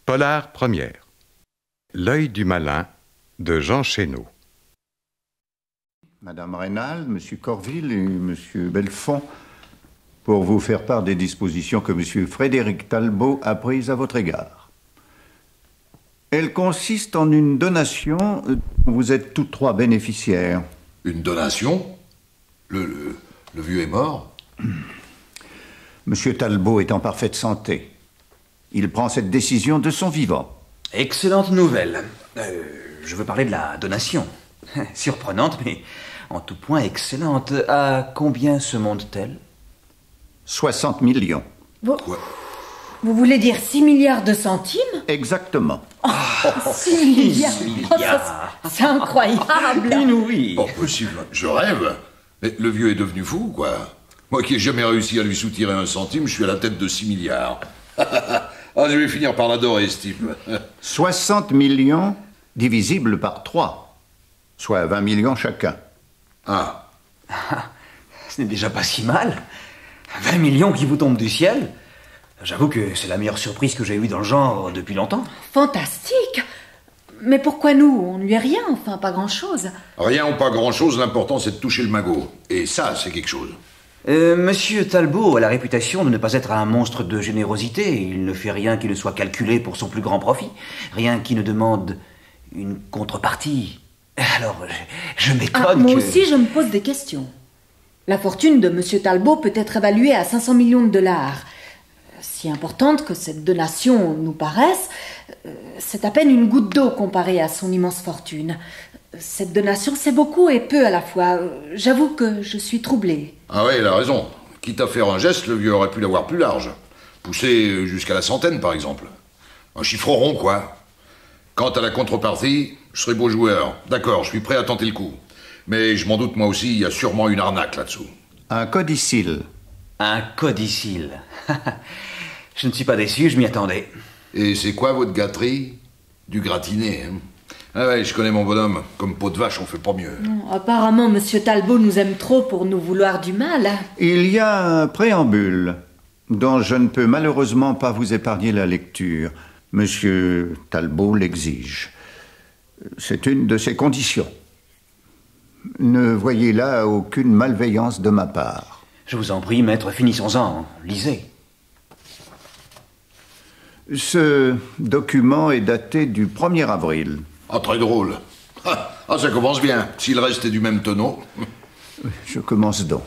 Polar première. L'œil du malin de Jean Chénaud. Madame Rénal, Monsieur Corville et Monsieur Belfond, pour vous faire part des dispositions que Monsieur Frédéric Talbot a prises à votre égard. Elle consiste en une donation dont vous êtes tous trois bénéficiaires. Une donation? Le vieux est mort? Monsieur Talbot est en parfaite santé. Il prend cette décision de son vivant. Excellente nouvelle. Je veux parler de la donation. Surprenante, mais en tout point excellente. À combien se monte-t-elle? 60 millions. Vous voulez dire 6 milliards de centimes? Exactement. 6 milliards. C'est incroyable. Inouï. Oh, possible. Je rêve. Mais le vieux est devenu fou, quoi. Moi qui n'ai jamais réussi à lui soutirer un centime, je suis à la tête de 6 milliards. Ah, je vais finir par l'adorer, ce type. 60 millions divisibles par 3, soit 20 millions chacun. Ah. Ce n'est déjà pas si mal. 20 millions qui vous tombent du ciel. J'avoue que c'est la meilleure surprise que j'ai eue dans le genre depuis longtemps. Fantastique. Mais pourquoi nous? On ne lui est rien, enfin, pas grand-chose. Rien ou pas grand-chose, l'important c'est de toucher le magot. Et ça, c'est quelque chose. Monsieur Talbot a la réputation de ne pas être un monstre de générosité. Il ne fait rien qui ne soit calculé pour son plus grand profit. Rien qui ne demande une contrepartie. Alors, je m'étonne moi que... aussi, je me pose des questions. La fortune de Monsieur Talbot peut être évaluée à 500 millions de dollars. Si importante que cette donation nous paraisse, c'est à peine une goutte d'eau comparée à son immense fortune. Cette donation, c'est beaucoup et peu à la fois. J'avoue que je suis troublée. Ah ouais, il a raison. Quitte à faire un geste, le vieux aurait pu l'avoir plus large. Pousser jusqu'à la centaine, par exemple. Un chiffre rond, quoi. Quant à la contrepartie, je serai beau joueur. D'accord, je suis prêt à tenter le coup. Mais je m'en doute, moi aussi, il y a sûrement une arnaque là-dessous. Un codicille. Un codicille. Je ne suis pas déçu, je m'y attendais. Et c'est quoi votre gâterie? Du gratiné, hein? Ah ouais, je connais mon bonhomme. Comme peau de vache, on fait pas mieux. Non, apparemment, Monsieur Talbot nous aime trop pour nous vouloir du mal. Il y a un préambule dont je ne peux malheureusement pas vous épargner la lecture. Monsieur Talbot l'exige. C'est une de ses conditions. Ne voyez là aucune malveillance de ma part. Je vous en prie, maître, finissons-en. Lisez. Ce document est daté du 1er avril. Ah, très drôle. Ah, ça commence bien. Si le reste est du même tonneau. Je commence donc.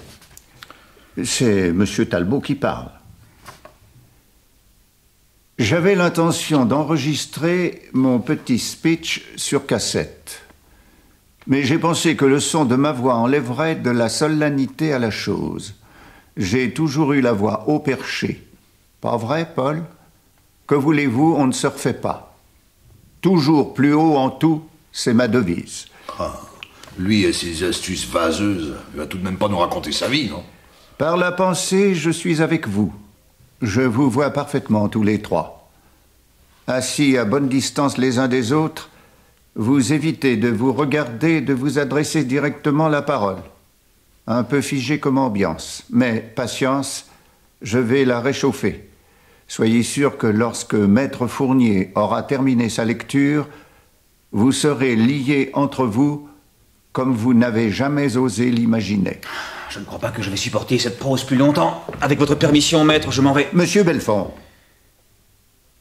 C'est Monsieur Talbot qui parle. J'avais l'intention d'enregistrer mon petit speech sur cassette. Mais j'ai pensé que le son de ma voix enlèverait de la solennité à la chose. J'ai toujours eu la voix haut perchée. Pas vrai, Paul? Que voulez-vous, on ne se refait pas. Toujours plus haut en tout, c'est ma devise. Ah, lui et ses astuces vaseuses, il va tout de même pas nous raconter sa vie, non? Par la pensée, je suis avec vous. Je vous vois parfaitement tous les trois. Assis à bonne distance les uns des autres, vous évitez de vous regarder, de vous adresser directement la parole. Un peu figé comme ambiance, mais patience, je vais la réchauffer. Soyez sûr que lorsque Maître Fournier aura terminé sa lecture, vous serez liés entre vous comme vous n'avez jamais osé l'imaginer. Je ne crois pas que je vais supporter cette prose plus longtemps. Avec votre permission, maître, je m'en vais. Monsieur Belfond,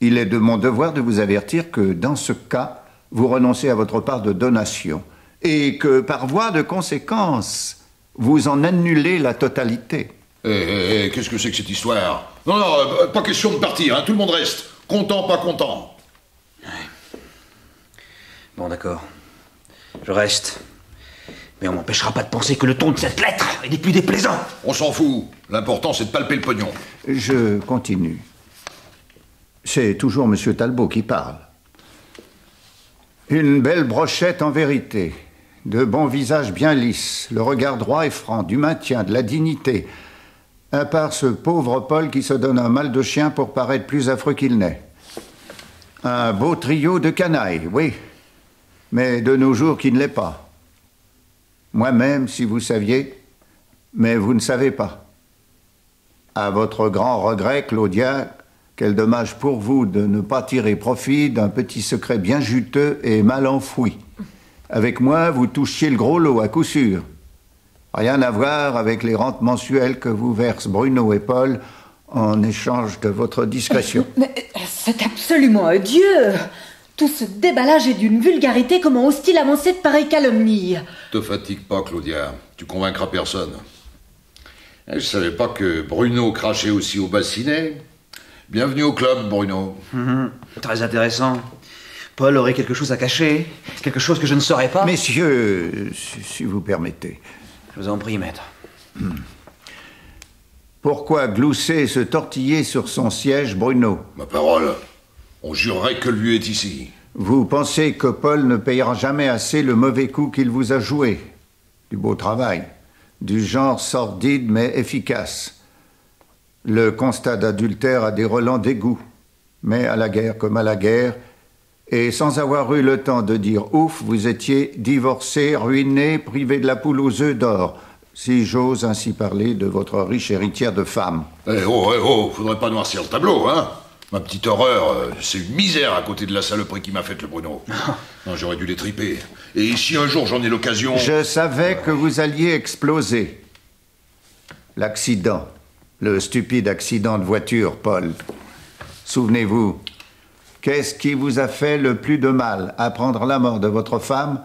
il est de mon devoir de vous avertir que dans ce cas, vous renoncez à votre part de donation et que par voie de conséquence, vous en annulez la totalité. Qu'est-ce que c'est que cette histoire? Non, pas question de partir, hein, tout le monde reste. Content, pas content. Ouais. Bon, d'accord. Je reste. Mais on m'empêchera pas de penser que le ton de cette lettre est des plus déplaisants. On s'en fout. L'important, c'est de palper le pognon. Je continue. C'est toujours Monsieur Talbot qui parle. Une belle brochette en vérité. De bons visages bien lisses, le regard droit et franc, du maintien, de la dignité. À part ce pauvre Paul qui se donne un mal de chien pour paraître plus affreux qu'il n'est. Un beau trio de canailles, oui, mais de nos jours qui ne l'est pas. Moi-même, si vous saviez, mais vous ne savez pas. À votre grand regret, Claudia, Quel dommage pour vous de ne pas tirer profit d'un petit secret bien juteux et mal enfoui. Avec moi, vous touchiez le gros lot, à coup sûr. Rien à voir avec les rentes mensuelles que vous versent Bruno et Paul en échange de votre discrétion. Mais c'est absolument odieux. Tout ce déballage est d'une vulgarité. Comment ose-t-il avancer de pareilles calomnies? Te fatigue pas, Claudia. Tu convaincras personne. Je savais pas que Bruno crachait aussi au bassinet. Bienvenue au club, Bruno. Très intéressant. Paul aurait quelque chose à cacher, quelque chose que je ne saurais pas. Messieurs, si vous permettez. Je vous en prie, maître. Pourquoi glousser et se tortiller sur son siège, Bruno? Ma parole, on jurerait que lui est ici. Vous pensez que Paul ne payera jamais assez le mauvais coup qu'il vous a joué? Du beau travail, du genre sordide mais efficace. Le constat d'adultère a des relents d'égout, mais à la guerre comme à la guerre, et sans avoir eu le temps de dire ouf, vous étiez divorcé, ruiné, privé de la poule aux œufs d'or, si j'ose ainsi parler de votre riche héritière de femme. Eh oh, faudrait pas noircir le tableau, hein. Ma petite horreur, c'est une misère à côté de la saloperie qui m'a faite le Bruno. Non, j'aurais dû les triper. Et si un jour j'en ai l'occasion... Je savais que vous alliez exploser. L'accident. Le stupide accident de voiture, Paul. Souvenez-vous, qu'est-ce qui vous a fait le plus de mal? Apprendre la mort de votre femme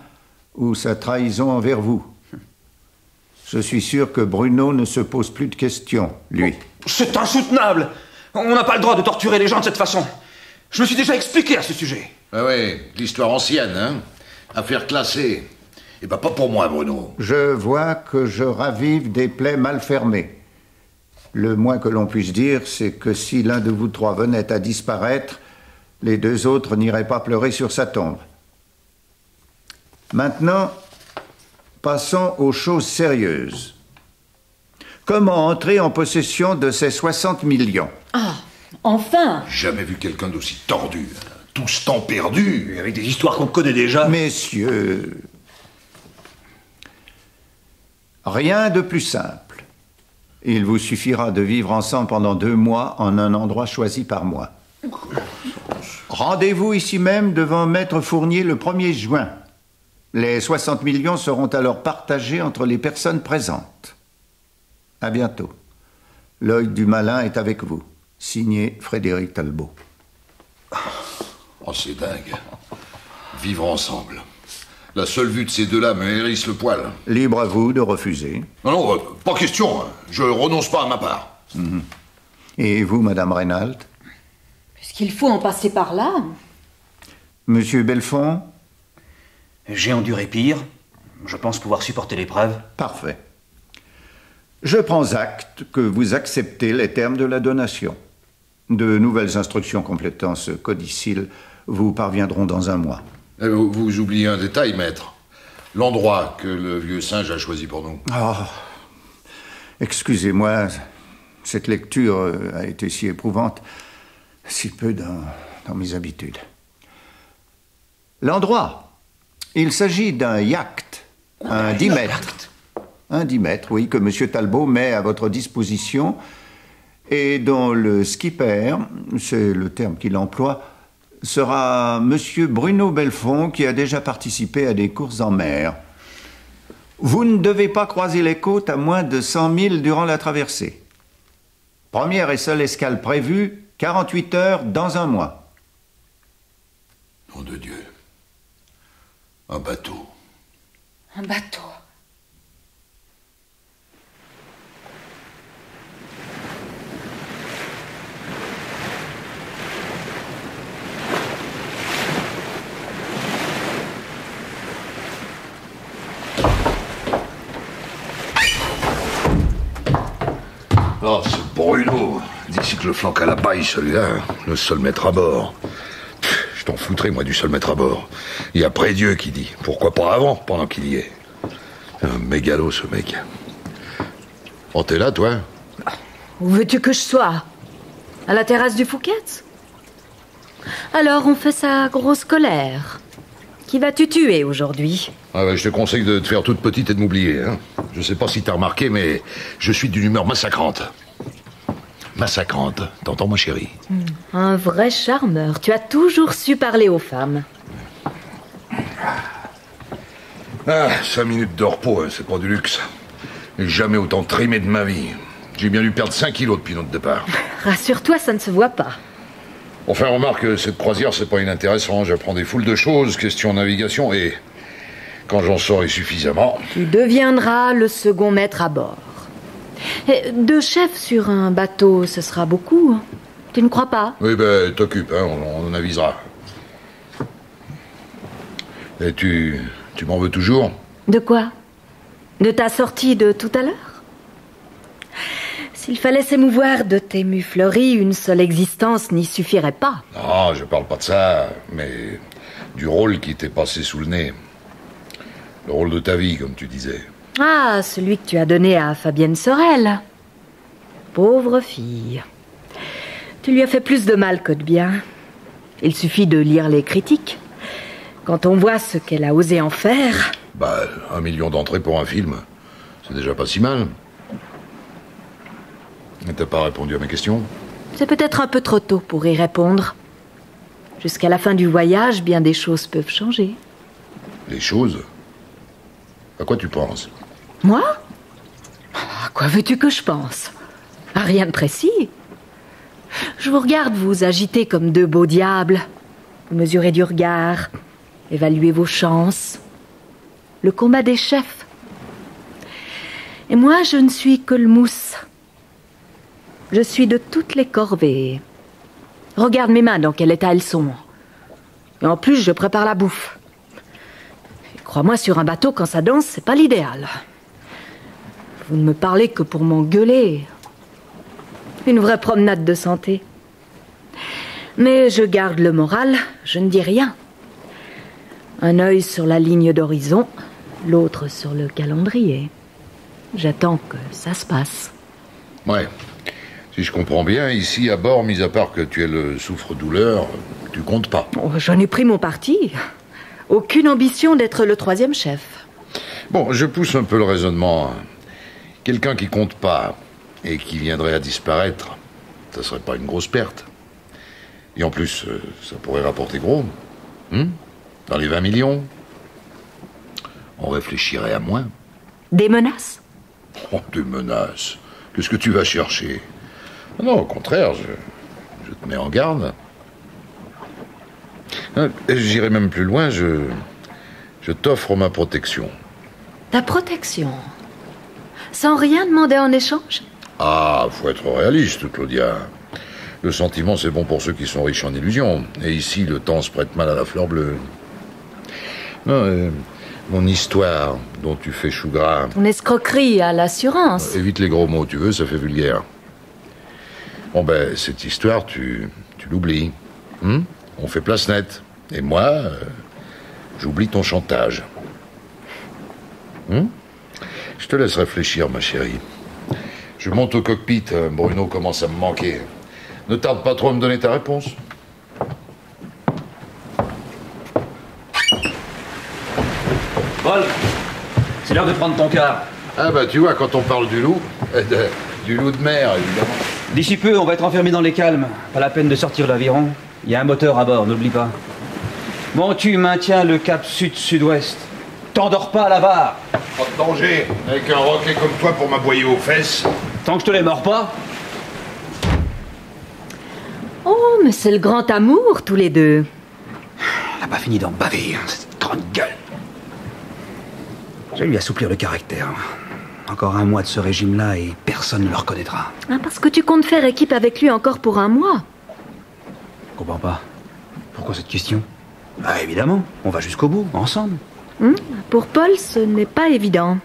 ou sa trahison envers vous? Je suis sûr que Bruno ne se pose plus de questions, lui. C'est insoutenable! On n'a pas le droit de torturer les gens de cette façon. Je me suis déjà expliqué à ce sujet. Ah oui, l'histoire ancienne, hein. Affaire classée. Eh ben pas pour moi, Bruno. Je vois que je ravive des plaies mal fermées. Le moins que l'on puisse dire, c'est que si l'un de vous trois venait à disparaître, les deux autres n'iraient pas pleurer sur sa tombe. Maintenant, passons aux choses sérieuses. Comment entrer en possession de ces 60 millions? Ah, enfin! Jamais vu quelqu'un d'aussi tordu. Tout ce temps perdu. Avec des histoires qu'on connaît déjà. Messieurs, rien de plus simple. Il vous suffira de vivre ensemble pendant 2 mois en un endroit choisi par moi. Rendez-vous ici même devant Maître Fournier le 1er juin. Les 60 millions seront alors partagés entre les personnes présentes. À bientôt. L'œil du malin est avec vous. Signé Frédéric Talbot. Oh, c'est dingue. Vivre ensemble. La seule vue de ces deux-là me hérisse le poil. Libre à vous de refuser. Non, pas question. Je renonce pas à ma part. Et vous, Madame Reynald? Puisqu'il faut en passer par là. Monsieur Belfond? J'ai enduré pire. Je pense pouvoir supporter l'épreuve. Parfait. Je prends acte que vous acceptez les termes de la donation. De nouvelles instructions complétant ce codicile vous parviendront dans 1 mois. Vous oubliez un détail, maître. L'endroit que le vieux singe a choisi pour nous. Oh, excusez-moi, cette lecture a été si éprouvante, si peu dans mes habitudes. L'endroit, il s'agit d'un yacht, un 10 mètres. Un 10 mètres, oui, que M. Talbot met à votre disposition et dont le skipper, c'est le terme qu'il emploie, sera M. Bruno Belfond qui a déjà participé à des courses en mer. Vous ne devez pas croiser les côtes à moins de 100 000 durant la traversée. Première et seule escale prévue, 48 heures dans 1 mois. Nom de Dieu. Un bateau. Un bateau. Oh, ce Bruno. D'ici que je flanque à la paille, celui-là, le seul maître à bord. Je t'en foutrais, moi, du seul maître à bord. Il y a Prédieu qui dit. Pourquoi pas avant, pendant qu'il y est? Un mégalo, ce mec. Oh, t'es là, toi? Où veux-tu que je sois? À la terrasse du Fouquet's? Alors on fait sa grosse colère. Qui vas-tu tuer aujourd'hui? Ah ouais, je te conseille de te faire toute petite et de m'oublier. Hein. Je sais pas si t'as remarqué, mais je suis d'une humeur massacrante. massacrante. T'entends, ma chérie? Un vrai charmeur. Tu as toujours su parler aux femmes. Ah, 5 minutes de repos, hein, c'est pas du luxe. J'ai jamais autant trimé de ma vie. J'ai bien dû perdre 5 kilos depuis notre départ. Rassure-toi, ça ne se voit pas. Enfin, remarque, cette croisière, c'est pas inintéressant. J'apprends des foules de choses, question navigation, et quand j'en saurai suffisamment... Tu deviendras le second maître à bord. Et 2 chefs sur un bateau, ce sera beaucoup. Hein. Tu ne crois pas? Oui, ben, t'occupe, hein, on avisera. Et tu m'en veux toujours? De quoi? De ta sortie de tout à l'heure? S'il fallait s'émouvoir de tes mufleries, une seule existence n'y suffirait pas. Non, je parle pas de ça, mais du rôle qui t'est passé sous le nez. Le rôle de ta vie, comme tu disais. Ah, celui que tu as donné à Fabienne Sorel. Pauvre fille. Tu lui as fait plus de mal que de bien. Il suffit de lire les critiques. Quand on voit ce qu'elle a osé en faire... Bah, 1 million d'entrées pour un film, c'est déjà pas si mal. Et t'as pas répondu à mes questions? C'est peut-être un peu trop tôt pour y répondre. Jusqu'à la fin du voyage, bien des choses peuvent changer. Les choses? À quoi tu penses? Moi? À quoi veux-tu que je pense? À rien de précis. Je vous regarde vous agiter comme 2 beaux diables. Vous mesurez du regard, évaluez vos chances. Le combat des chefs. Et moi, je ne suis que le mousse. Je suis de toutes les corvées. Regarde mes mains dans quel état elles sont. Et en plus, je prépare la bouffe. Et crois-moi, sur un bateau, quand ça danse, c'est pas l'idéal. Vous ne me parlez que pour m'engueuler. Une vraie promenade de santé. Mais je garde le moral, je ne dis rien. Un œil sur la ligne d'horizon, l'autre sur le calendrier. J'attends que ça se passe. Ouais. Si je comprends bien, ici à bord, mis à part que tu es le souffre-douleur, tu comptes pas. Oh, j'en ai pris mon parti. Aucune ambition d'être le 3e chef. Bon, je pousse un peu le raisonnement. Quelqu'un qui compte pas et qui viendrait à disparaître, ça serait pas une grosse perte. Et en plus, ça pourrait rapporter gros. Dans les 20 millions. On réfléchirait à moins. Des menaces? Oh, des menaces. Qu'est-ce que tu vas chercher? Non, au contraire, je te mets en garde. J'irai même plus loin, je t'offre ma protection. Ta protection? Sans rien demander en échange? Ah, faut être réaliste, Claudia. Le sentiment, c'est bon pour ceux qui sont riches en illusions. Et ici, le temps se prête mal à la fleur bleue. Non, mon histoire dont tu fais chou gras... Ton escroquerie à l'assurance. Évite les gros mots, tu veux, ça fait vulgaire. Bon, ben, cette histoire, tu l'oublies. On fait place nette. Et moi, j'oublie ton chantage. Je te laisse réfléchir, ma chérie. Je monte au cockpit, Bruno commence à me manquer. Ne tarde pas trop à me donner ta réponse. Paul, c'est l'heure de prendre ton quart. Ah bah tu vois, quand on parle du loup, du loup de mer, évidemment. D'ici peu, on va être enfermés dans les calmes. Pas la peine de sortir l'aviron. Il y a un moteur à bord, n'oublie pas. Bon, tu maintiens le cap sud-sud-ouest. T'endors pas à la barre. Pas de danger, avec un roquet comme toi pour m'aboyer aux fesses. Tant que je te les mords pas. Oh, mais c'est le grand amour, tous les deux. Elle n'a pas fini d'en baver, hein, cette grande gueule. Je vais lui assouplir le caractère. Encore 1 mois de ce régime-là et personne ne le reconnaîtra. Ah, parce que tu comptes faire équipe avec lui encore pour 1 mois. Je comprends pas. Pourquoi cette question? Ah, évidemment, on va jusqu'au bout, ensemble. Pour Paul, ce n'est pas évident.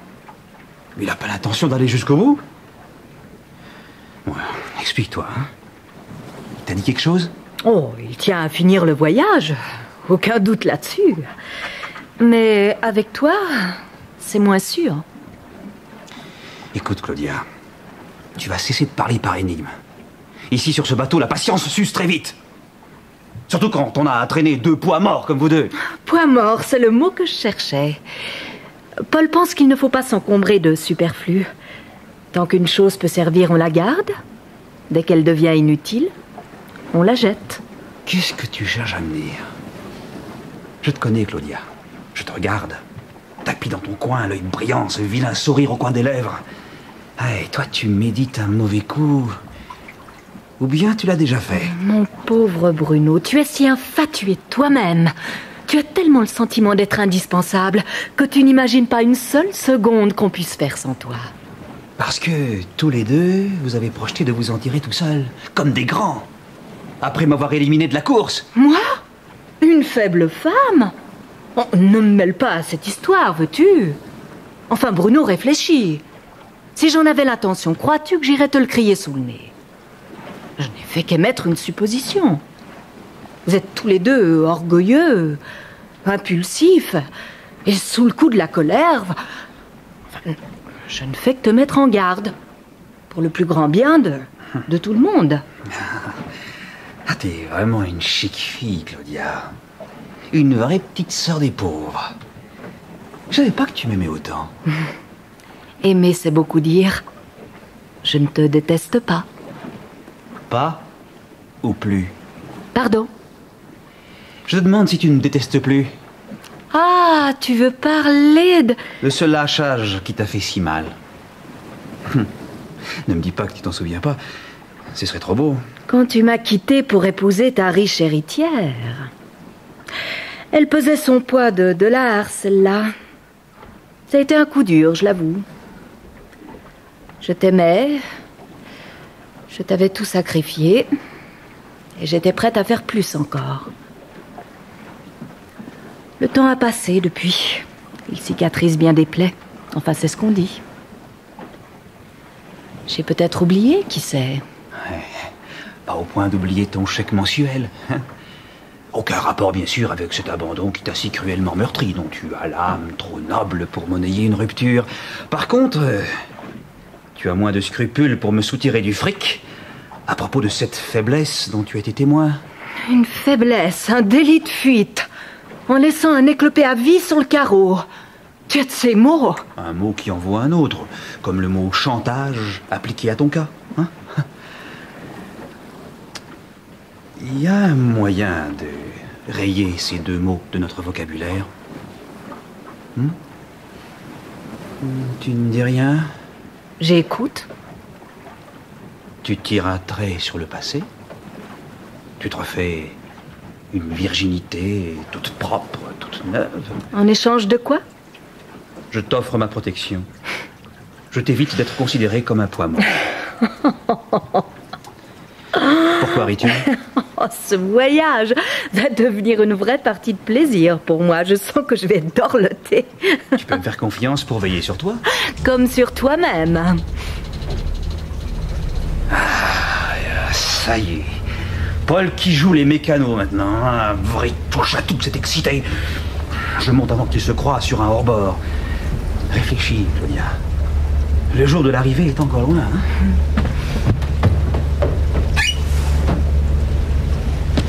Mais il n'a pas l'intention d'aller jusqu'au bout. Bon, explique-toi, hein. Il t'a dit quelque chose? Oh, il tient à finir le voyage. Aucun doute là-dessus. Mais avec toi, c'est moins sûr. Écoute, Claudia, tu vas cesser de parler par énigme. Ici, sur ce bateau, la patience s'use très vite. Surtout quand on a à traîner 2 poids morts comme vous deux. Poids mort, c'est le mot que je cherchais. Paul pense qu'il ne faut pas s'encombrer de superflu. Tant qu'une chose peut servir, on la garde. Dès qu'elle devient inutile, on la jette. Qu'est-ce que tu cherches à me dire? Je te connais, Claudia. Je te regarde. Tapis dans ton coin, l'œil brillant, ce vilain sourire au coin des lèvres. Ah, et toi, tu médites un mauvais coup. Ou bien tu l'as déjà fait. Mon pauvre Bruno, tu es si infatué de toi-même. Tu as tellement le sentiment d'être indispensable que tu n'imagines pas une seule seconde qu'on puisse faire sans toi. Parce que tous les deux, vous avez projeté de vous en tirer tout seul, comme des grands. Après m'avoir éliminé de la course. Moi? Une faible femme? Oh, ne me mêle pas à cette histoire, veux-tu? Enfin, Bruno, réfléchis. Si j'en avais l'intention, crois-tu que j'irais te le crier sous le nez? Je n'ai fait qu'émettre une supposition. Vous êtes tous les deux orgueilleux, impulsifs, et sous le coup de la colère. Enfin, je ne fais que te mettre en garde, pour le plus grand bien de tout le monde. Ah, t'es vraiment une chic fille, Claudia. Une vraie petite sœur des pauvres. Je savais pas que tu m'aimais autant. Aimer, c'est beaucoup dire. Je ne te déteste pas. Pas ou plus? Pardon? Je te demande si tu ne me détestes plus. Ah, tu veux parler de... Le seul lâchage qui t'a fait si mal. Ne me dis pas que tu t'en souviens pas. Ce serait trop beau. Quand tu m'as quitté pour épouser ta riche héritière. Elle pesait son poids de dollars, celle-là. Ça a été un coup dur, je l'avoue. Je t'aimais. Je t'avais tout sacrifié. Et j'étais prête à faire plus encore. Le temps a passé depuis. Il cicatrise bien des plaies. Enfin, c'est ce qu'on dit. J'ai peut-être oublié, qui sait. Ouais, pas au point d'oublier ton chèque mensuel. Hein. Aucun rapport, bien sûr, avec cet abandon qui t'a si cruellement meurtri, dont tu as l'âme trop noble pour monnayer une rupture. Par contre, tu as moins de scrupules pour me soutirer du fric à propos de cette faiblesse dont tu as été témoin. Une faiblesse, un délit de fuite, en laissant un éclopé à vie sur le carreau. Tu as de ces mots. Un mot qui en vaut un autre, comme le mot chantage appliqué à ton cas. Hein? Il y a un moyen de rayer ces deux mots de notre vocabulaire. Tu ne dis rien? J'écoute. Tu tires un trait sur le passé. Tu te refais une virginité toute propre, toute neuve. En échange de quoi? Je t'offre ma protection. Je t'évite d'être considéré comme un poids mort. Pourquoi ris-tu? Oh, ce voyage va devenir une vraie partie de plaisir pour moi. Je sens que je vais dorloter. Tu peux me faire confiance pour veiller sur toi? Comme sur toi-même. Ça y est. Paul qui joue les mécanos maintenant. Un vrai touche à tout, c'est excité. Je monte avant qu'il se croie sur un hors-bord. Réfléchis, Claudia. Le jour de l'arrivée est encore loin. Hein?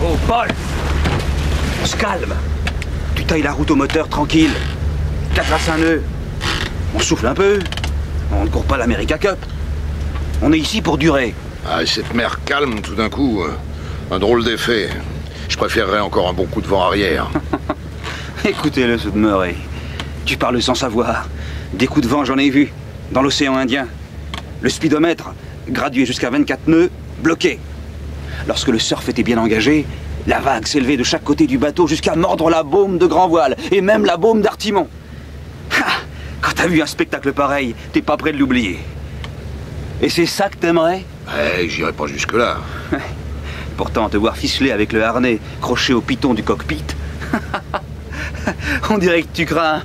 Oh, Paul! On se calme. Tu tailles la route au moteur tranquille. Tu traces un nœud. On souffle un peu. On ne court pas l'America Cup. On est ici pour durer. Ah, et cette mer calme, tout d'un coup, un drôle d'effet. Je préférerais encore un bon coup de vent arrière. Écoutez-le, ce Murray. Tu parles sans savoir. Des coups de vent, j'en ai vu. Dans l'océan Indien. Le speedomètre, gradué jusqu'à 24 nœuds, bloqué. Lorsque le surf était bien engagé, la vague s'élevait de chaque côté du bateau jusqu'à mordre la baume de grand voile et même la baume d'artimon. Quand t'as vu un spectacle pareil, t'es pas prêt de l'oublier. Et c'est ça que t'aimerais? Ouais, j'irai pas jusque-là. Pourtant, te voir ficelé avec le harnais croché au piton du cockpit, on dirait que tu crains.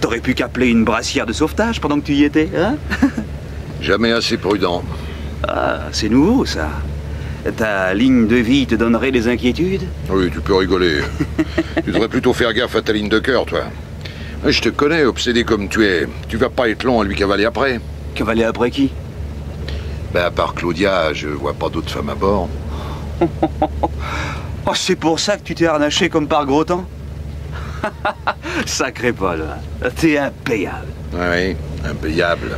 T'aurais pu qu'appeler une brassière de sauvetage pendant que tu y étais, hein? Jamais assez prudent. Ah, c'est nouveau, ça. Ta ligne de vie te donnerait des inquiétudes? Oui, tu peux rigoler. Tu devrais plutôt faire gaffe à ta ligne de cœur, toi. Je te connais, obsédé comme tu es. Tu vas pas être long à lui cavaler après. Cavaler après qui? Ben, à part Claudia, je vois pas d'autres femmes à bord. Oh, c'est pour ça que tu t'es harnaché comme par gros temps? Sacré Paul, t'es impayable. Oui, impayable.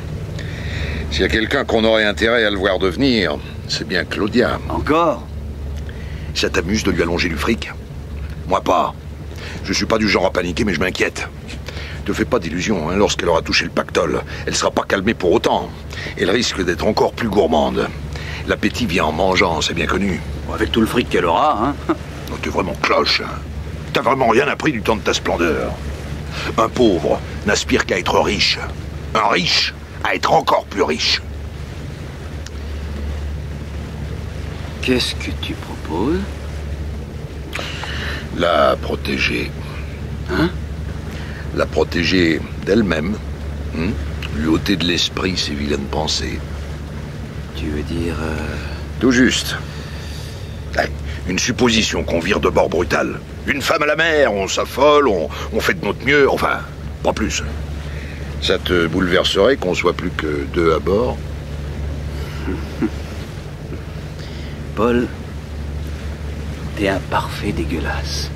S'il y a quelqu'un qu'on aurait intérêt à le voir devenir, c'est bien Claudia. Encore? Ça t'amuse de lui allonger du fric? Moi pas. Je suis pas du genre à paniquer, mais je m'inquiète. Te fais pas d'illusions, hein, lorsqu'elle aura touché le pactole, elle sera pas calmée pour autant. Elle risque d'être encore plus gourmande. L'appétit vient en mangeant, c'est bien connu. Avec tout le fric qu'elle aura, hein. Oh, t'es vraiment cloche. Hein. T'as vraiment rien appris du temps de ta splendeur. Un pauvre n'aspire qu'à être riche. Un riche à être encore plus riche. Qu'est-ce que tu proposes? La protéger. Hein? La protéger d'elle-même. Lui ôter de l'esprit ses vilaines pensées. Tu veux dire... Tout juste. Ouais, une supposition qu'on vire de bord brutal. Une femme à la mer, on s'affole, on fait de notre mieux, enfin, pas plus. Ça te bouleverserait qu'on soit plus que 2 à bord? Paul, t'es un parfait dégueulasse.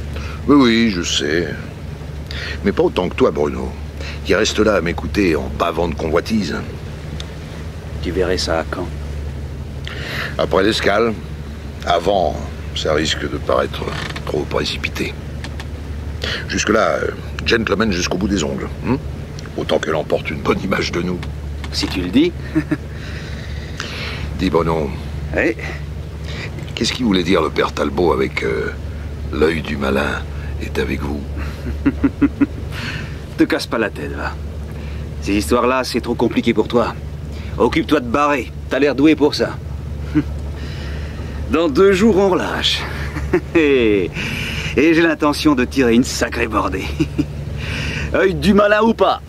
Oui, oui, je sais. Mais pas autant que toi, Bruno, qui reste là à m'écouter en bavant de convoitise. Tu verrais ça à quand? Après l'escale. Avant, ça risque de paraître trop précipité. Jusque-là, gentleman jusqu'au bout des ongles. Autant qu'elle emporte une bonne image de nous. Si tu le dis. Dis, Bruno. Oui. Qu'est-ce qu'il voulait dire le père Talbot avec l'œil du malin est avec vous? Te casse pas la tête, va. Ces histoires-là, c'est trop compliqué pour toi. Occupe-toi de barrer. T'as l'air doué pour ça. Dans 2 jours, on relâche. Et j'ai l'intention de tirer une sacrée bordée. Œil du malin ou pas.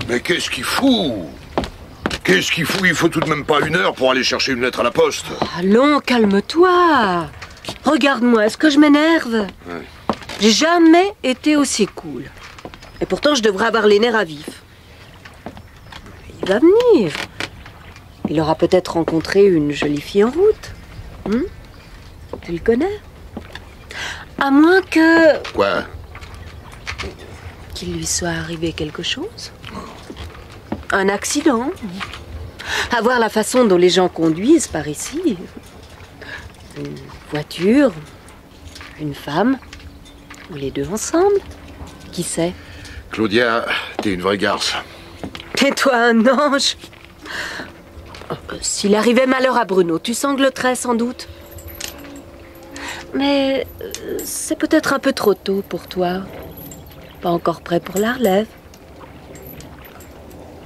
Mais qu'est-ce qu'il fout? Qu'est-ce qu'il fout? Il faut tout de même pas 1 heure pour aller chercher une lettre à la poste. Allons, calme-toi. Regarde-moi, est-ce que je m'énerve? Ouais. J'ai jamais été aussi cool. Et pourtant, je devrais avoir les nerfs à vif. Il va venir. Il aura peut-être rencontré une jolie fille en route. Tu le connais? À moins que... Quoi? Qu'il lui soit arrivé quelque chose. Un accident. À voir la façon dont les gens conduisent par ici. Une voiture, une femme, ou les 2 ensemble. Qui sait? Claudia, t'es une vraie garce. Et toi, un ange? S'il arrivait malheur à Bruno, tu sangloterais sans doute. Mais c'est peut-être un peu trop tôt pour toi. Pas encore prêt pour la relève.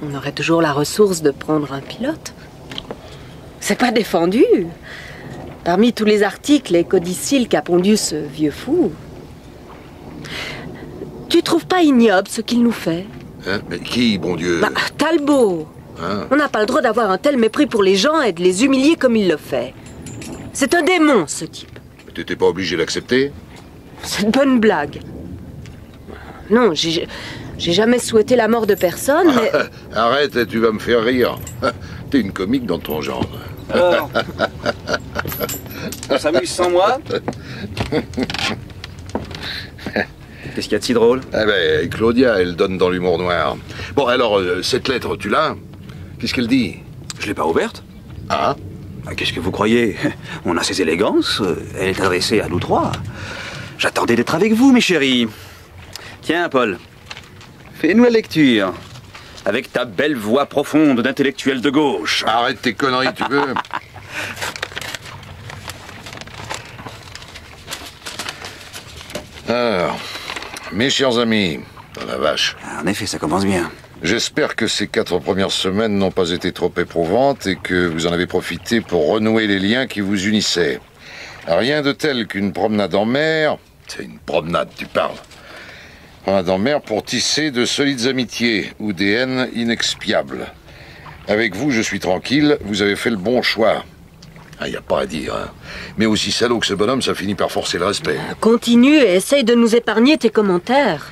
On aurait toujours la ressource de prendre un pilote. C'est pas défendu. Parmi tous les articles et codicilles qu'a pondu ce vieux fou, tu trouves pas ignoble ce qu'il nous fait? Hein? Mais qui, bon Dieu? Talbot. Hein? On n'a pas le droit d'avoir un tel mépris pour les gens et de les humilier comme il le fait. C'est un démon, ce type. Mais t'étais pas obligé d'accepter? C'est une bonne blague. Non, j'ai jamais souhaité la mort de personne, mais... Arrête, tu vas me faire rire. T'es une comique dans ton genre. Alors, on s'amuse sans moi? Qu'est-ce qu'il y a de si drôle? Eh ben, Claudia, elle donne dans l'humour noir. Bon, alors, cette lettre, tu l'as? Qu'est-ce qu'elle dit? Je l'ai pas ouverte. Ah? Qu'est-ce que vous croyez? On a ses élégances. Elle est adressée à nous 3. J'attendais d'être avec vous, mes chéris. Tiens, Paul. Fais-nous la lecture. Avec ta belle voix profonde d'intellectuel de gauche. Arrête tes conneries, tu veux? Alors, mes chers amis, oh la vache. En effet, ça commence bien. J'espère que ces 4 premières semaines n'ont pas été trop éprouvantes et que vous en avez profité pour renouer les liens qui vous unissaient. Rien de tel qu'une promenade en mer. C'est une promenade, tu parles. dans mer pour tisser de solides amitiés ou des haines inexpiables. Avec vous, je suis tranquille, vous avez fait le bon choix. Ah, y a pas à dire, hein. Mais aussi salaud que ce bonhomme, ça finit par forcer le respect. Continue et essaye de nous épargner tes commentaires.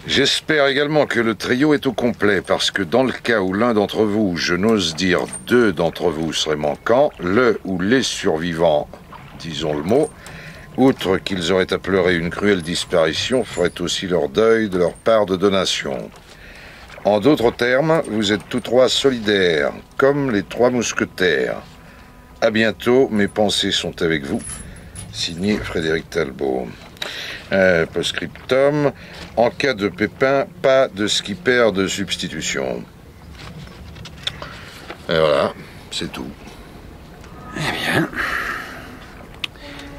J'espère également que le trio est au complet, parce que dans le cas où l'un d'entre vous, je n'ose dire 2 d'entre vous seraient manquants, le ou les survivants, disons le mot, outre qu'ils auraient à pleurer une cruelle disparition, feraient aussi leur deuil de leur part de donation. En d'autres termes, vous êtes tous 3 solidaires, comme les 3 mousquetaires. À bientôt, mes pensées sont avec vous. Signé Frédéric Talbot. Postscriptum, en cas de pépin, pas de skipper de substitution. Et voilà, c'est tout. Eh bien,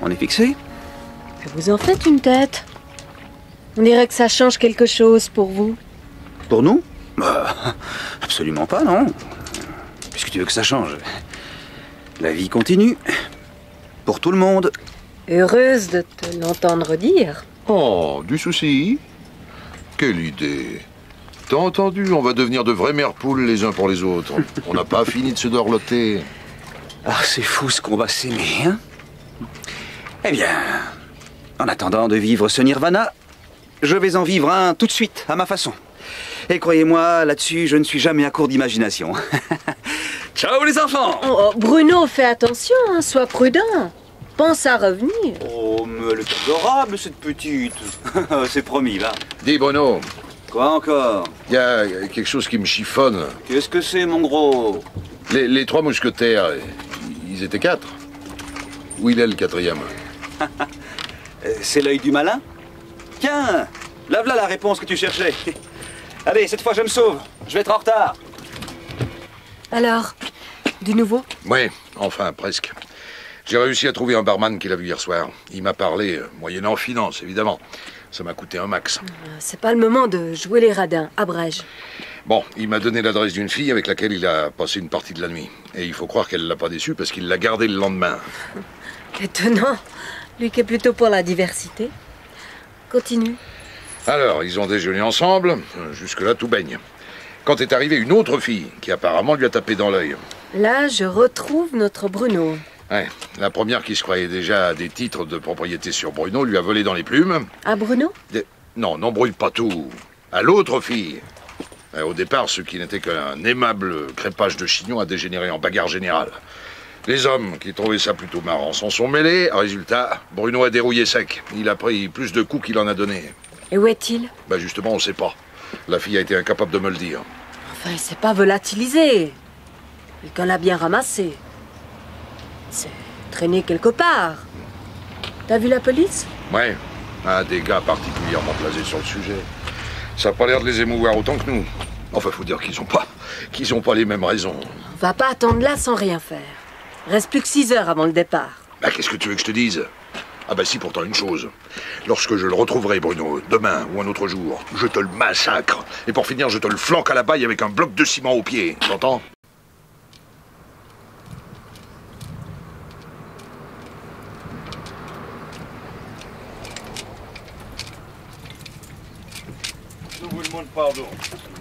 on est fixé. Vous en faites une tête. On dirait que ça change quelque chose pour vous. Pour nous? Absolument pas, non. Qu'est-ce que tu veux que ça change? La vie continue. Pour tout le monde. Heureuse de te l'entendre dire. Oh, du souci? Quelle idée! T'as entendu, on va devenir de vraies mères poules les uns pour les autres. On n'a pas fini de se dorloter. Ah, c'est fou ce qu'on va s'aimer, hein? Eh bien, en attendant de vivre ce nirvana, je vais en vivre un tout de suite, à ma façon. Et croyez-moi, là-dessus, je ne suis jamais à court d'imagination. Ciao les enfants! Oh, Bruno, fais attention, hein, sois prudent. Pense à revenir. Oh, mais elle est adorable, cette petite. C'est promis, va. Dis, Bruno, Quoi encore? il y a quelque chose qui me chiffonne. Qu'est-ce que c'est, mon gros? Les 3 mousquetaires, ils étaient 4. Où il est le 4e? C'est l'œil du malin? Tiens, là voilà la réponse que tu cherchais. Allez, cette fois je me sauve. Je vais être en retard. Alors, du nouveau? Oui, enfin, presque. J'ai réussi à trouver un barman qui l'a vu hier soir. Il m'a parlé, moyennant finance, évidemment. Ça m'a coûté un max. C'est pas le moment de jouer les radins, abrège. Bon, il m'a donné l'adresse d'une fille avec laquelle il a passé une partie de la nuit. Et il faut croire qu'elle l'a pas déçu parce qu'il l'a gardé le lendemain. Étonnant. Lui qui est plutôt pour la diversité. Continue. Alors, ils ont déjeuné ensemble. Jusque-là, tout baigne. Quand est arrivée une autre fille qui apparemment lui a tapé dans l'œil. Là, je retrouve notre Bruno. Ouais, la première qui se croyait déjà à des titres de propriété sur Bruno lui a volé dans les plumes. À Bruno? Non, n'embrouille pas tout. À l'autre fille. Au départ, ce qui n'était qu'un aimable crépage de chignon a dégénéré en bagarre générale. Les hommes qui trouvaient ça plutôt marrant s'en sont mêlés. Résultat, Bruno a dérouillé sec. Il a pris plus de coups qu'il en a donné. Et où est-il? Ben justement, on sait pas. La fille a été incapable de me le dire. Enfin, il s'est pas volatilisé. Et qu'on l'a bien ramassé. C'est traîné quelque part. T'as vu la police? Ouais, des gars particulièrement blasés sur le sujet. Ça a pas l'air de les émouvoir autant que nous. Enfin, faut dire qu'ils ont pas les mêmes raisons. On va pas attendre là sans rien faire. Reste plus que 6 heures avant le départ. Bah, qu'est-ce que tu veux que je te dise? Ah bah si, pourtant une chose. Lorsque je le retrouverai, Bruno, demain ou un autre jour, je te le massacre. Et pour finir, je te le flanque à la baille avec un bloc de ciment au pied. T'entends? Je vous demande pardon.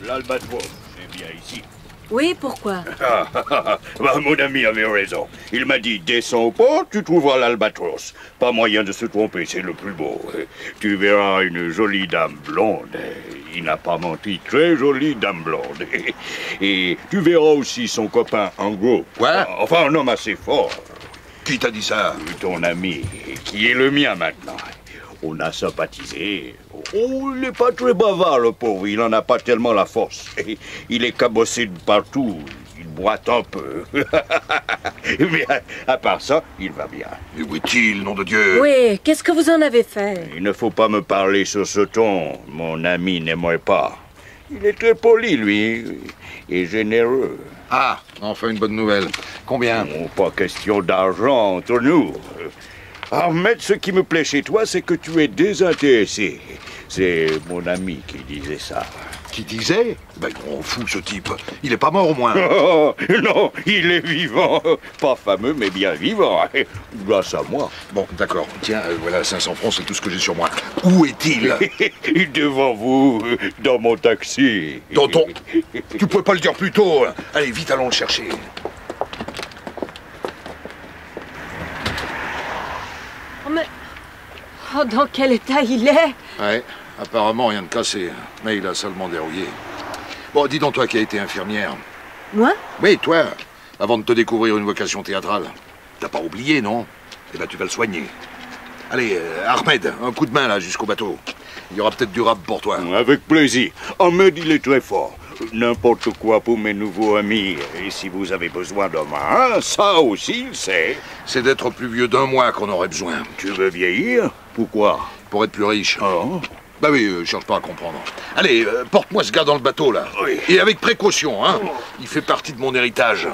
L'Albatros, c'est bien ici. Oui, pourquoi? Bah, mon ami avait raison. Il m'a dit, descends au port, tu trouveras l'Albatros. Pas moyen de se tromper, c'est le plus beau. Tu verras une jolie dame blonde. Il n'a pas menti, très jolie dame blonde. Et tu verras aussi son copain en gros. Quoi? Enfin, un homme assez fort. Qui t'a dit ça? Ton ami, qui est le mien maintenant. On a sympathisé. Oh, il n'est pas très bavard, le pauvre. Il n'en a pas tellement la force. Il est cabossé de partout. Il boite un peu. Mais à part ça, il va bien. Et où est-il, nom de Dieu? Oui, qu'est-ce que vous en avez fait? Il ne faut pas me parler sur ce ton. Mon ami n'aimerait pas. Il est très poli, lui, et généreux. Ah, enfin une bonne nouvelle. Combien? Oh, pas question d'argent entre nous. Ahmed, ce qui me plaît chez toi, c'est que tu es désintéressé. C'est mon ami qui disait ça. Qui disait? Ben, on fout ce type. Il est pas mort au moins. Oh, non, il est vivant. Pas fameux, mais bien vivant. Grâce à moi. Bon, d'accord. Tiens, voilà 500 francs, c'est tout ce que j'ai sur moi. Où est-il? Devant vous, dans mon taxi. Dans ton... Tu pouvais pas le dire plus tôt. Allez, vite, allons le chercher. Oh, mais... Oh, dans quel état il est? Ouais, apparemment rien de cassé. Mais il a seulement dérouillé. Bon, dis donc toi qui as été infirmière. Moi? Oui, toi, avant de te découvrir une vocation théâtrale. T'as pas oublié, non? Eh ben, tu vas le soigner. Allez, Ahmed, un coup de main, là, jusqu'au bateau. Il y aura peut-être du rap pour toi. Avec plaisir. Ahmed, il est très fort. N'importe quoi pour mes nouveaux amis. Et si vous avez besoin d'un marin, ça aussi, il sait. C'est d'être plus vieux d'un mois qu'on aurait besoin. Tu veux vieillir? Pourquoi? Pour être plus riche. Oh. Bah oui, cherche pas à comprendre. Allez, porte-moi ce gars dans le bateau, là. Oui. Et avec précaution, hein. Il fait partie de mon héritage.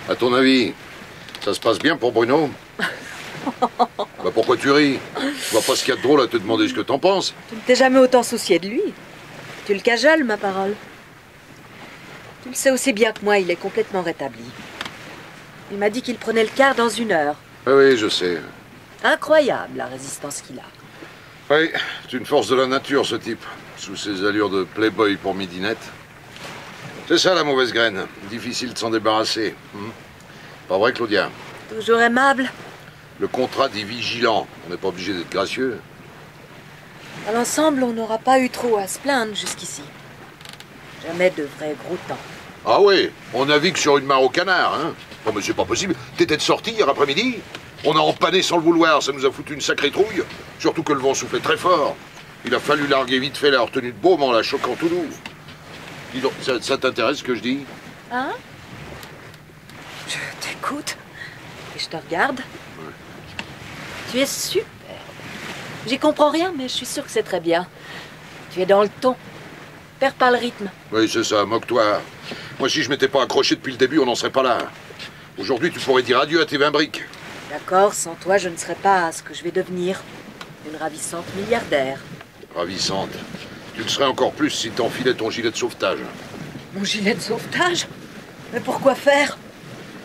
À ton avis, ça se passe bien pour Bruno? Bah pourquoi tu ris? Je vois pas ce qu'il y a de drôle à te demander ce que t'en penses. Tu ne t'es jamais autant soucié de lui. Tu le cajoles, ma parole. Tu le sais aussi bien que moi, il est complètement rétabli. Il m'a dit qu'il prenait le quart dans 1 heure. Oui, je sais. Incroyable, la résistance qu'il a. Oui, c'est une force de la nature, ce type. Sous ses allures de playboy pour midinette. C'est ça, la mauvaise graine. Difficile de s'en débarrasser. Pas vrai, Claudia? Toujours aimable. Le contrat dit vigilant. On n'est pas obligé d'être gracieux. À l'ensemble, on n'aura pas eu trop à se plaindre jusqu'ici. Jamais de vrais gros temps. Ah oui, on navigue sur une mare au canard, hein? Non mais c'est pas possible. T'étais de sortie hier après-midi? On a empanné sans le vouloir, ça nous a foutu une sacrée trouille. Surtout que le vent soufflait très fort. Il a fallu larguer vite fait la retenue de baume en la choquant tout doux. Dis donc, ça t'intéresse ce que je dis? Hein? Je t'écoute. Et je te regarde. Ouais. Tu es super. J'y comprends rien, mais je suis sûre que c'est très bien. Tu es dans le ton. Perds pas le rythme. Oui, c'est ça, moque-toi. Moi, si je m'étais pas accroché depuis le début, on n'en serait pas là. Aujourd'hui, tu pourrais dire adieu à tes 20 briques. D'accord, sans toi, je ne serais pas ce que je vais devenir. Une ravissante milliardaire. Ravissante. Tu le serais encore plus si t'enfilais ton gilet de sauvetage. Mon gilet de sauvetage? Mais pourquoi faire?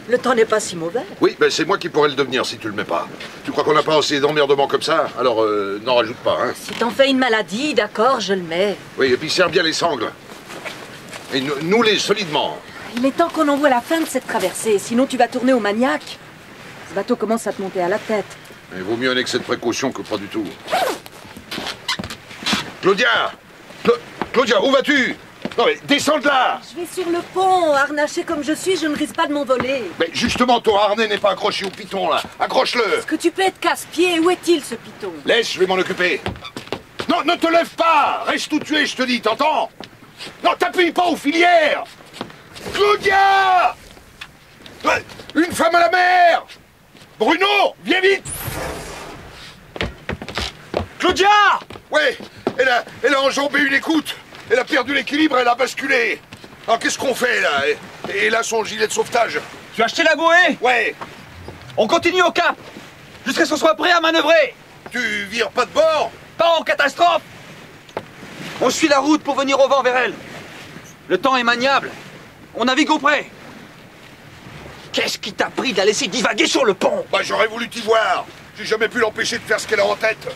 Le temps n'est pas si mauvais. Oui, ben c'est moi qui pourrais le devenir si tu le mets pas. Tu crois qu'on n'a pas assez d'emmerdement comme ça? Alors, n'en rajoute pas, hein. Si t'en fais une maladie, d'accord, je le mets. Oui, et puis serre bien les sangles. Et noue-les solidement. Il est temps qu'on envoie la fin de cette traversée, sinon tu vas tourner au maniaque. Ce bateau commence à te monter à la tête. Il vaut mieux un excès de précaution que pas du tout. Claudia! Claudia, où vas-tu? Non mais descends de là! Je vais sur le pont, harnaché comme je suis, je ne risque pas de m'envoler. Mais justement, ton harnais n'est pas accroché au piton, là. Accroche-le! Est-ce que tu peux être casse-pied? Où est-il, ce piton? Laisse, je vais m'en occuper. Non, ne te lève pas! Reste où tu es, je te dis, t'entends? Non, t'appuies pas aux filières! Claudia! Ouais, une femme à la mer! Bruno, viens vite! Claudia! Ouais, elle a enjambé une écoute. Elle a perdu l'équilibre, elle a basculé. Alors qu'est-ce qu'on fait là? Et là son gilet de sauvetage. Tu as acheté la bouée? Ouais. On continue au cap, jusqu'à ce qu'on soit prêt à manœuvrer. Tu vires pas de bord? Pas en catastrophe. On suit la route pour venir au vent vers elle. Le temps est maniable. On navigue au près. Qu'est-ce qui t'a pris de la laisser divaguer sur le pont? Bah j'aurais voulu t'y voir. J'ai jamais pu l'empêcher de faire ce qu'elle a en tête.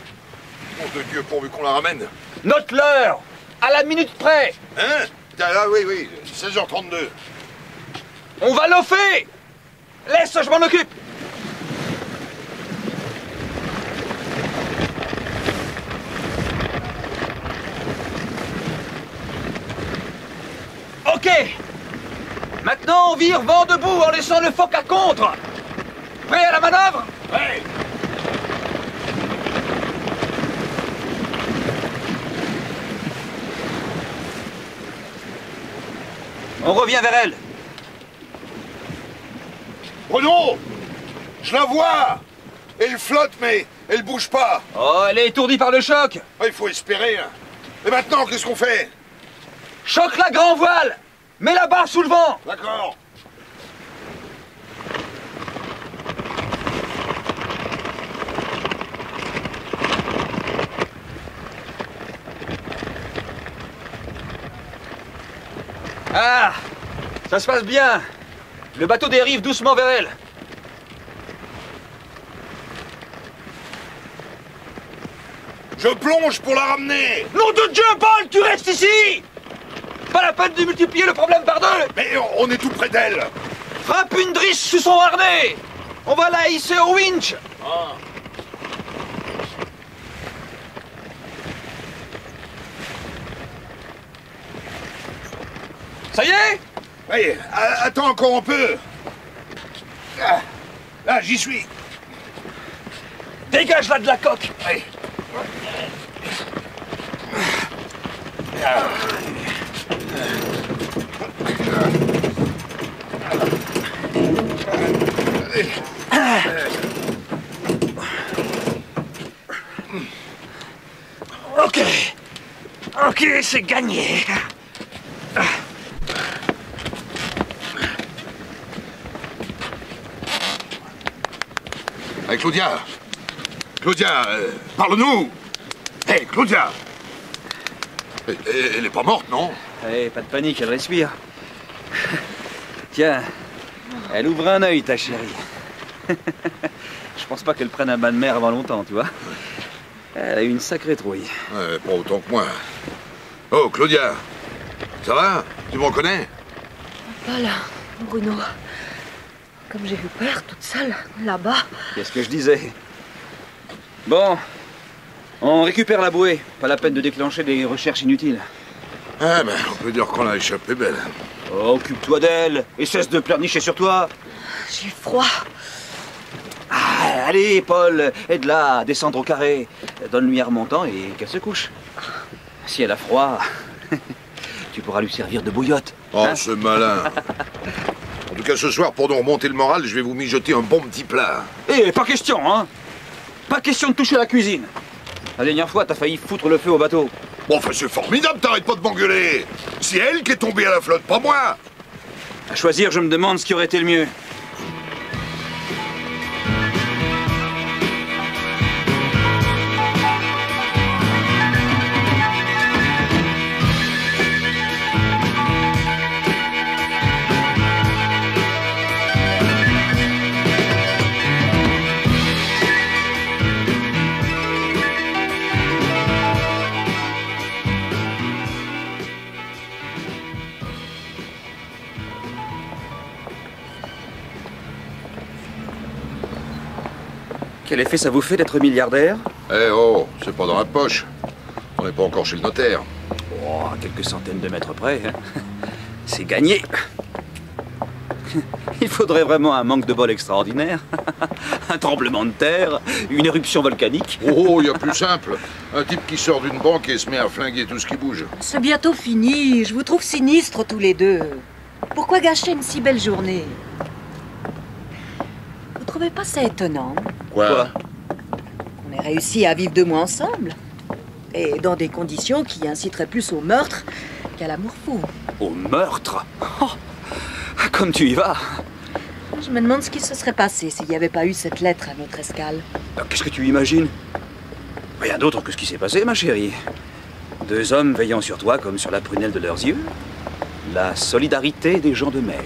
Nom de Dieu, pourvu qu'on la ramène. Note l'heure, à la minute près. Hein? Ah oui, 16h32. On va l'offer. Laisse, je m'en occupe. Ok. Maintenant, on vire vent debout en laissant le foc à contre. Prêt à la manœuvre? Ouais. On revient vers elle. Bruno! Je la vois! Elle flotte, mais elle bouge pas. Oh, elle est étourdie par le choc. Ah, il faut espérer. Hein. Et maintenant, qu'est-ce qu'on fait? Choque la grand voile. Mets la barre sous le vent. D'accord. Ah, ça se passe bien. Le bateau dérive doucement vers elle. Je plonge pour la ramener. Nom de Dieu, Paul, tu restes ici. Pas la peine de multiplier le problème par deux. Mais on est tout près d'elle. Frappe une drisse sous son harnais. On va la hisser au winch. Ah. Ça y est? Allez, attends encore un peu. Là, j'y suis. Dégage-la de la coque. Allez. Ok, c'est gagné. Hey, Claudia. Claudia, parle-nous. Hé, Claudia. Elle est pas morte, non? Allez, pas de panique, elle respire. Tiens, elle ouvre un œil, ta chérie. Je pense pas qu'elle prenne un bain de mer avant longtemps, tu vois. Elle a eu une sacrée trouille. Ouais, pas autant que moi. Oh, Claudia. Ça va? Tu me reconnais? Voilà, Bruno. Comme j'ai eu peur, toute seule, là-bas. Qu'est-ce que je disais? Bon, on récupère la bouée. Pas la peine de déclencher des recherches inutiles. Ah ben, on peut dire qu'on a échappé belle. Oh, occupe-toi d'elle et cesse de pleurnicher sur toi. J'ai froid. Ah, allez, Paul, aide-la à descendre au carré. Donne-lui un remontant et qu'elle se couche. Si elle a froid, tu pourras lui servir de bouillotte. Oh, hein? ce malin. En tout cas, ce soir, pour nous remonter le moral, je vais vous mijoter un bon petit plat. Eh, pas question, hein? Pas question de toucher à la cuisine. La dernière fois, t'as failli foutre le feu au bateau. Bon, enfin, c'est formidable, t'arrêtes pas de m'engueuler. C'est elle qui est tombée à la flotte, pas moi. À choisir, je me demande ce qui aurait été le mieux. Quel effet ça vous fait d'être milliardaire? Eh oh, c'est pas dans la poche. On n'est pas encore chez le notaire. Oh, à quelques centaines de mètres près. Hein. C'est gagné. Il faudrait vraiment un manque de bol extraordinaire. Un tremblement de terre, une éruption volcanique. Oh, il y a plus simple. Un type qui sort d'une banque et se met à flinguer tout ce qui bouge. C'est bientôt fini. Je vous trouve sinistres tous les deux. Pourquoi gâcher une si belle journée? Vous trouvez pas ça étonnant? Quoi? On ait réussi à vivre 2 mois ensemble. Et dans des conditions qui inciteraient plus au meurtre qu'à l'amour fou. Au meurtre? Oh, comme tu y vas. Je me demande ce qui se serait passé s'il n'y avait pas eu cette lettre à notre escale. Qu'est-ce que tu imagines? Rien d'autre que ce qui s'est passé, ma chérie. 2 hommes veillant sur toi comme sur la prunelle de leurs yeux. La solidarité des gens de mer.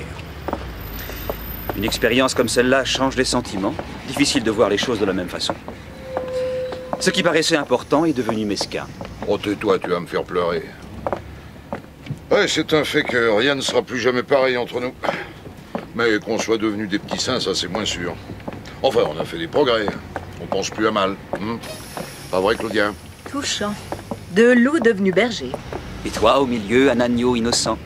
Une expérience comme celle-là change les sentiments. Difficile de voir les choses de la même façon. Ce qui paraissait important est devenu mesquin. Oh, tais-toi, tu vas me faire pleurer. Ouais, c'est un fait que rien ne sera plus jamais pareil entre nous. Mais qu'on soit devenus des petits saints, ça c'est moins sûr. Enfin, on a fait des progrès. On pense plus à mal. Pas vrai, Claudia? Touchant. 2 loups devenus bergers. Et toi, au milieu, un agneau innocent.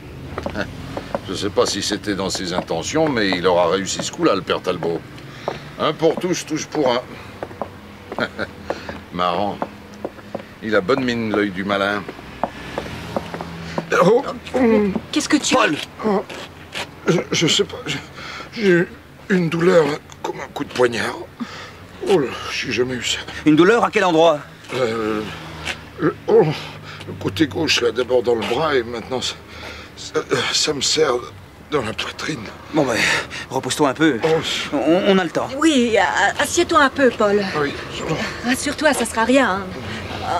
Je sais pas si c'était dans ses intentions, mais il aura réussi ce coup-là, le père Talbot. Un pour tous, tous pour un. Marrant. Il a bonne mine, l'œil du malin. Oh. Qu'est-ce que tu... Paul. Oh. Je sais pas. J'ai eu une douleur comme un coup de poignard. Oh là, j'ai jamais eu ça. Une douleur à quel endroit? Le côté gauche, là, d'abord dans le bras, et maintenant, ça me serre dans la poitrine. Bon, ben, repose-toi un peu. Oh. On a le temps. Oui, assieds-toi un peu, Paul. Oui. Rassure-toi, ça sera rien. Hein.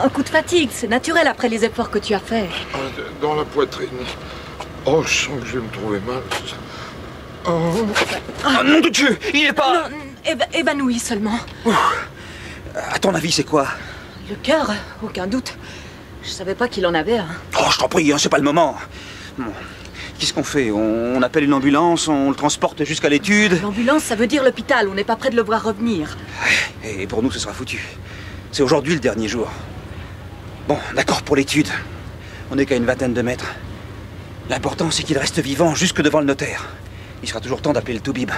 Un coup de fatigue, c'est naturel après les efforts que tu as faits. Dans la poitrine. Oh, je sens que je vais me trouver mal. Oh. Ah, nom de Dieu, il est pas... Non, évanoui seulement. À ton avis, c'est quoi? Le cœur, aucun doute. Je savais pas qu'il en avait un. Oh, je t'en prie, hein, c'est pas le moment. Bon. Qu'est-ce qu'on fait? On appelle une ambulance, on le transporte jusqu'à l'étude. L'ambulance, ça veut dire l'hôpital. On n'est pas près de le voir revenir. Et pour nous, ce sera foutu. C'est aujourd'hui le dernier jour. Bon, d'accord pour l'étude. On n'est qu'à une vingtaine de mètres. L'important, c'est qu'il reste vivant jusque devant le notaire. Il sera toujours temps d'appeler le toubib.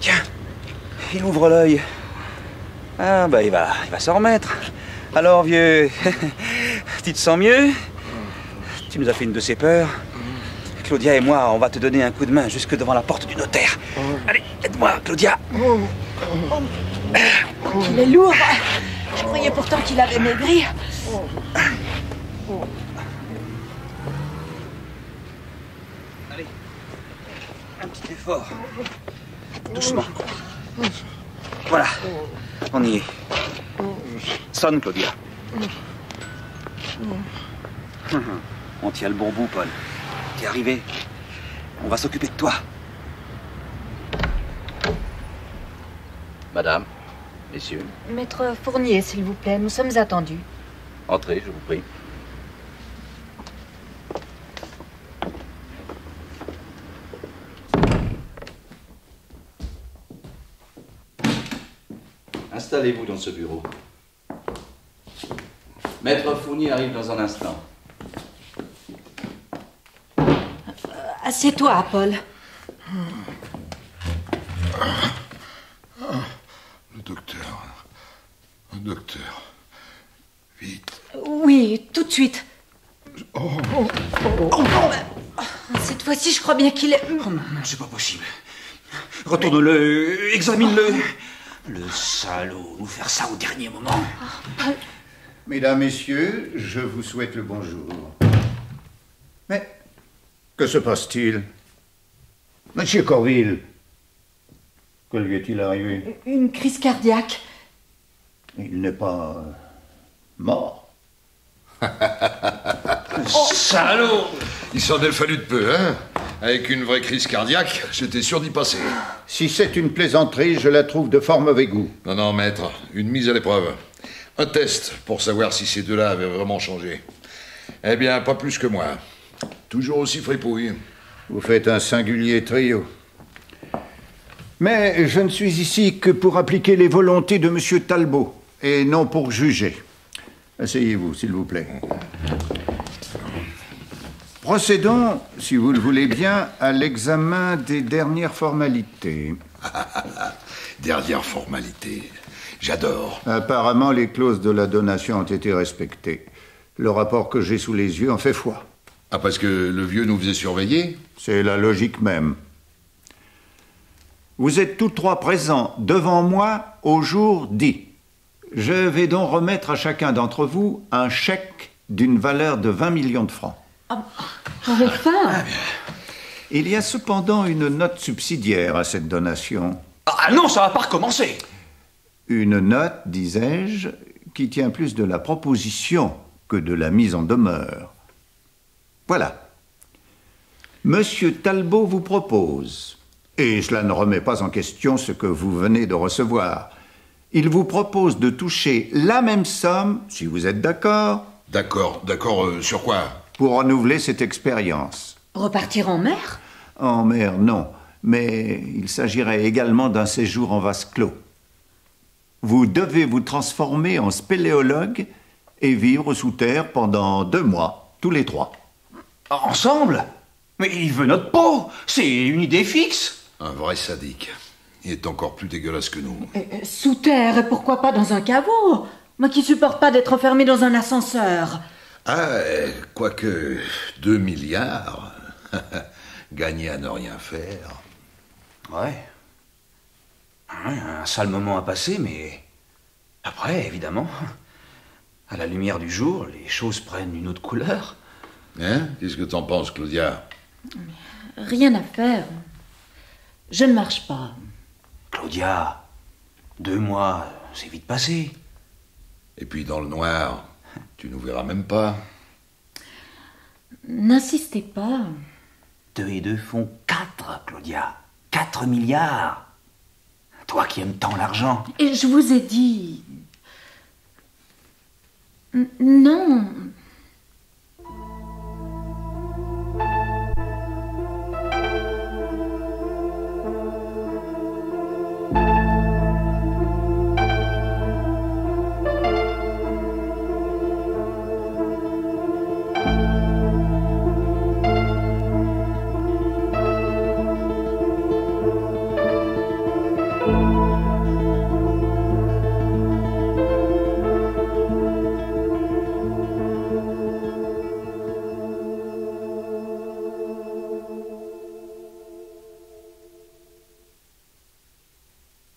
Tiens, il ouvre l'œil. Ah, bah, il va s'en remettre. Alors, vieux, tu te sens mieux? Tu nous as fait une de ces peurs. Claudia et moi, on va te donner un coup de main jusque devant la porte du notaire. Allez, aide-moi, Claudia. Il est lourd. Je croyais pourtant qu'il avait maigri. Allez, un petit effort. Doucement. Voilà, on y est. Sonne, Claudia. On tient le bon bout, Paul. T'es arrivé. On va s'occuper de toi. Madame, messieurs, Maître Fournier, s'il vous plaît, nous sommes attendus. entrez, je vous prie. Installez-vous dans ce bureau. Maître Fournier arrive dans un instant. Assieds-toi, Paul. Le docteur. Un docteur. Vite. Oui, tout de suite. Cette fois-ci, je crois bien qu'il est... Oh non, c'est pas possible. Retourne-le, examine-le. Le salaud, nous faire ça au dernier moment. Mesdames, Messieurs, je vous souhaite le bonjour. Mais, que se passe-t-il? Monsieur Corville, que lui est-il arrivé? Une crise cardiaque. Il n'est pas mort? Salaud! Il s'en est fallu de peu, hein? Avec une vraie crise cardiaque, j'étais sûr d'y passer. Si c'est une plaisanterie, je la trouve de fort mauvais goût. Non, maître, une mise à l'épreuve. Un test pour savoir si ces deux-là avaient vraiment changé. Eh bien, pas plus que moi. Toujours aussi fripouille. Vous faites un singulier trio. Mais je ne suis ici que pour appliquer les volontés de M. Talbot, et non pour juger. Asseyez-vous, s'il vous plaît. Procédons, si vous le voulez bien, à l'examen des dernières formalités. Dernière formalité. J'adore. Apparemment, les clauses de la donation ont été respectées. Le rapport que j'ai sous les yeux en fait foi. Ah, parce que le vieux nous faisait surveiller? C'est la logique même. Vous êtes tous trois présents devant moi au jour dit. Je vais donc remettre à chacun d'entre vous un chèque d'une valeur de 20 millions de francs. J'aurais faim. Il y a cependant une note subsidiaire à cette donation. Ah non, ça va pas recommencer. Une note, disais-je, qui tient plus de la proposition que de la mise en demeure. Voilà. Monsieur Talbot vous propose, et cela ne remet pas en question ce que vous venez de recevoir, il vous propose de toucher la même somme, si vous êtes d'accord. D'accord, sur quoi? Pour renouveler cette expérience. Repartir en mer? En mer, non. Mais il s'agirait également d'un séjour en vase clos. Vous devez vous transformer en spéléologue et vivre sous terre pendant 2 mois, tous les 3. Ensemble? Mais il veut notre peau. C'est une idée fixe. Un vrai sadique. Il est encore plus dégueulasse que nous. Sous terre, et pourquoi pas dans un caveau? Moi qui supporte pas d'être enfermé dans un ascenseur. Ah, quoique 2 milliards, gagner à ne rien faire. Ouais. Un sale moment à passer, mais après, évidemment, à la lumière du jour, les choses prennent une autre couleur. Hein? Qu'est-ce que t'en penses, Claudia? Rien à faire. Je ne marche pas. Claudia, 2 mois, c'est vite passé. Et puis dans le noir, tu nous verras même pas. N'insistez pas. 2 et 2 font 4, Claudia. 4 milliards. Toi qui aimes tant l'argent. Et je vous ai dit... Non.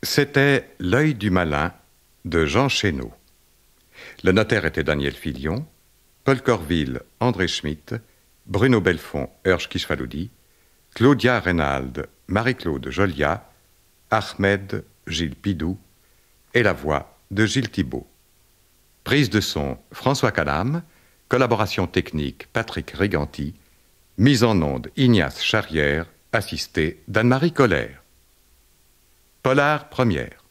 C'était L'œil du malin de Jean Chénaud. Le notaire était Daniel Filion, Paul Corville, André Schmitt, Bruno Belfond, Urge Kishfaloudi, Claudia Reynald, Marie-Claude Jolia, Ahmed, Gilles Pidou et la voix de Gilles Thibault. Prise de son François Calam, collaboration technique Patrick Riganti, mise en onde Ignace Charrière, assisté d'Anne-Marie Colère. Polar première.